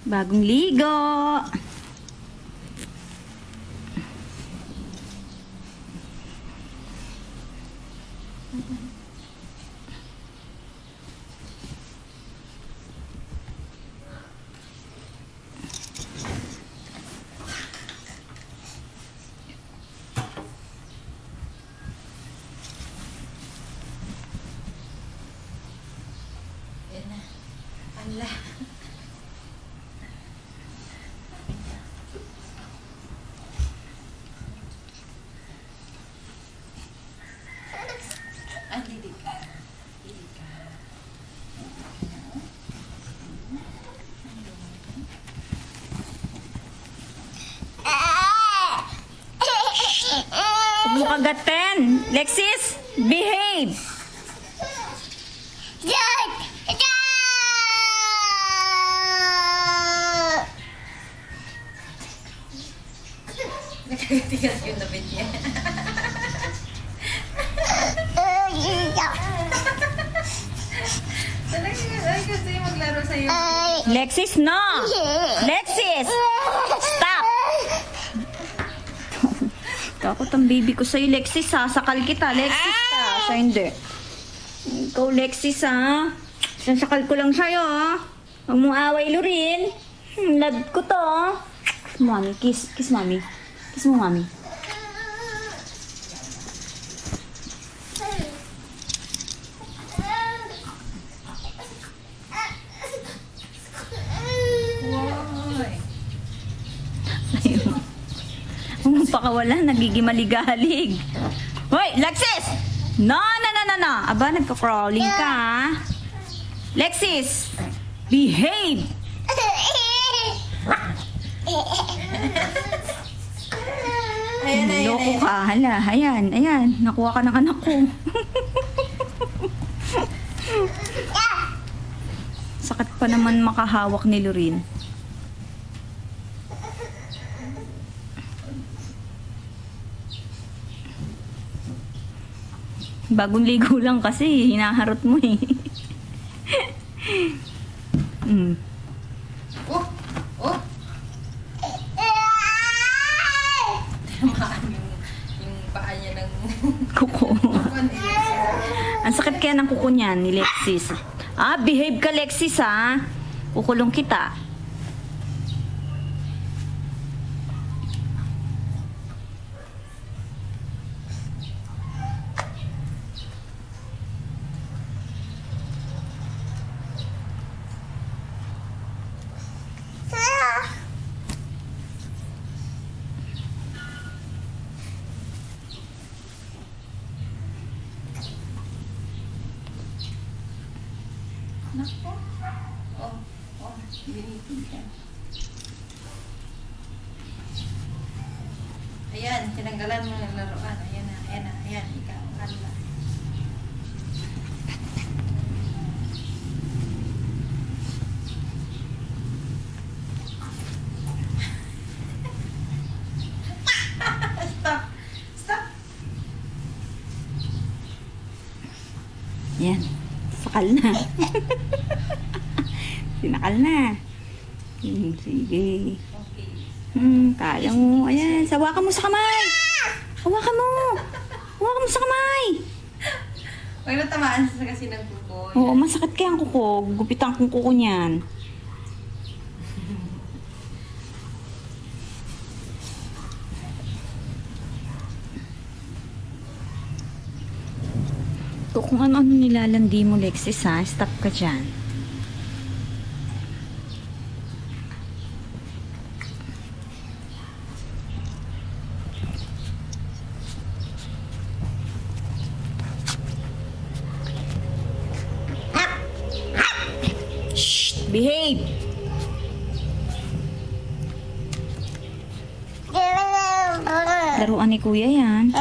Bagong ligo. Ala. Ah, didig ka. Didig ka. Huwag mo kagatin. Lexis, behave. Nagkatigas yung damit niya. Ay, gusto yung maglaro sa'yo. Lexis, no! Lexis! Stop! Takot ang baby ko sa'yo, Lexis, ha? Sakal kita, Lexis, ha? Siya hindi. Ikaw, Lexis, ha? Sasakal ko lang sa'yo, ha? Huwag mong away, Lorin. Love ko to, ha? Mami, kiss. Kiss, mami. Kiss mo, mami. Pakawala, nagiging maligalig. Hoy, Lexis! No. Aba, nagka-crawling ka, ha? Lexis! Behave! Loko ka, hala. Ayan. Nakuha ka ng anak ko. Sakit pa naman makahawak ni Lorin. Bagong ligo lang kasi, hinaharot mo eh. Tamaan yung paa niya ng kuko. Ang sakit kaya ng kuko niyan ni Lexis. Ah, behave ka, Lexis, ha? Kukulong kita. Nako. Binitin ka. Ayan, tinanggalan mo ng laruan. Ayan, ikaw. Ala. Stop. Yan. Sakal na. Sinakal na. Sige. Kaya mo. Ayan. Hawakan mo sa kamay. Hawakan mo sa kamay. Huwag na tamaan sa kasi ng kuko. Oo, masakit kaya ang kuko. Gupitan kong kuko niyan. Kung ano-ano nilalandi mo, Lexis, ha? Stop ka dyan. Shh! Behave! Laruan ni Kuya yan.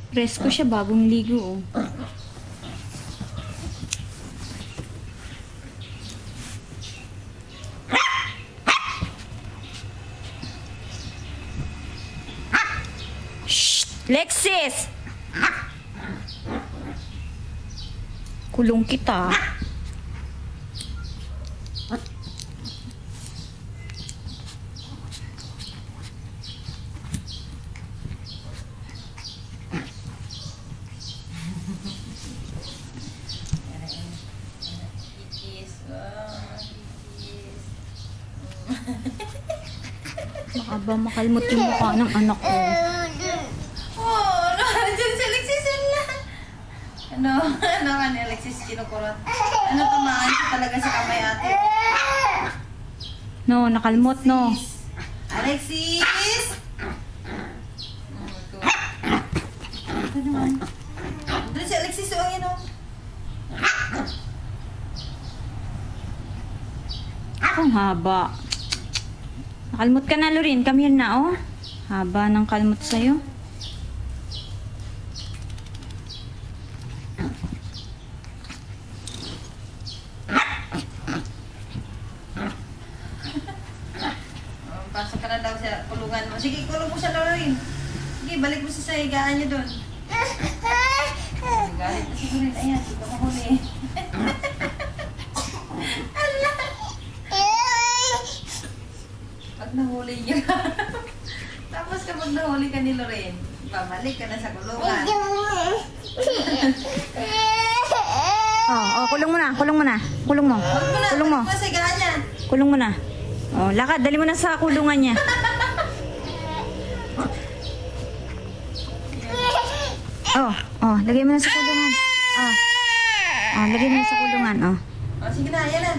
Presko siya, bagong ligo, oh. Lexis! Kulong kita. Baka ba makalmot yung mukha ng anak ko? Oh, ano? Diyan si Alexis yun lang. Ano ka ni Alexis kinukurot? Ano tamaan siya talaga sa kamay ate? No, nakalmot, no. Alexis! Ito naman. Doon si Alexis, oh, yun, oh. Ang haba. Nakalmot ka na, Lorin. Come here na, oh. Haba ng kalmot sa'yo. Pasok ka na daw sa kulungan mo. Sige, kulong mo siya, Lorin. Sige, balik mo sa higaan niyo doon. Galit na siguro rin. Ayan, sige mo huli. Pag nahuli niya. Tapos kapag nahuli ka ni Loren, babalik ka na sa kulungan. Kulong mo na. Kulong mo na. Kulong mo. Kulong mo. Balik mo sa higaan niya. Kulong mo na. Oh, lakad. Dali mo na sa kulungan niya. Lagay mo na sa kulungan. Lagay mo na sa kulungan. Sige na, yan na.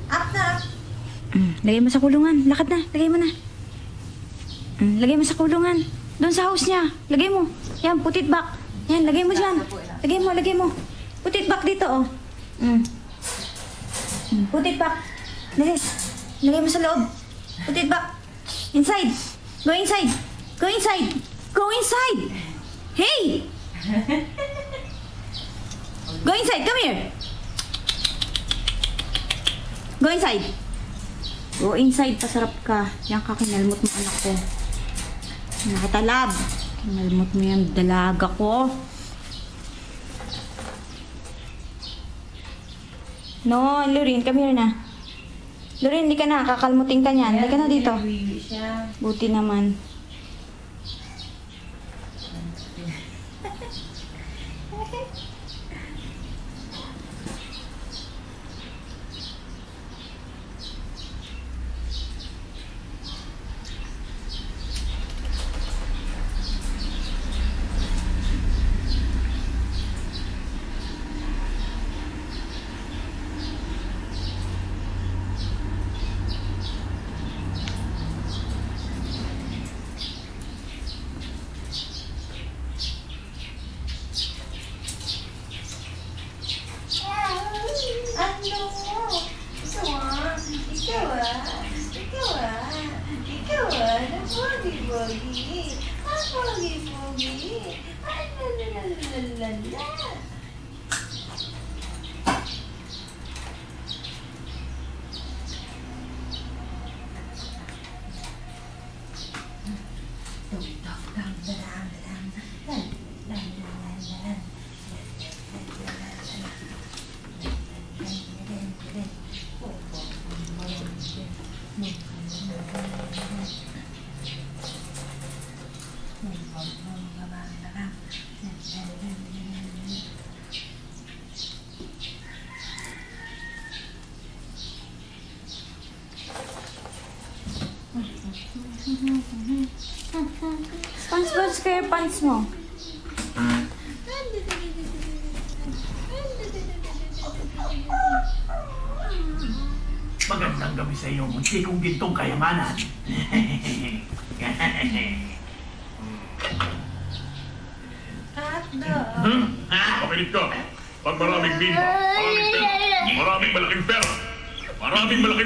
Up na, up. Lagay mo sa kulungan. Lakad na. Lagay mo na. Lagay mo sa kulungan. Doon sa house niya. Lagay mo. Yan, put it back. Yan, lagay mo dyan. Lagay mo. Put it back dito, oh. Put it back. Lagay mo sa loob. Put it back. Inside. Go inside. Go inside. Go inside. Hey! Go inside. Come here. Go inside. Go inside. Pasarap ka. Yan ka, kinalmot mo anak ko. Nakatalab. Kinalmot mo yung dalaga ko. No, Lorin, come here na. Lorin, hindi ka na. Kakalmuting ka niyan. Hindi ka na dito. Buti naman. SpongeBob SquarePants mo. Magandang gabi sa iyo, munti kong gintong kayamanan. Makinig ka. Pag maraming bimba, maraming pera, maraming malaking pera, maraming malaking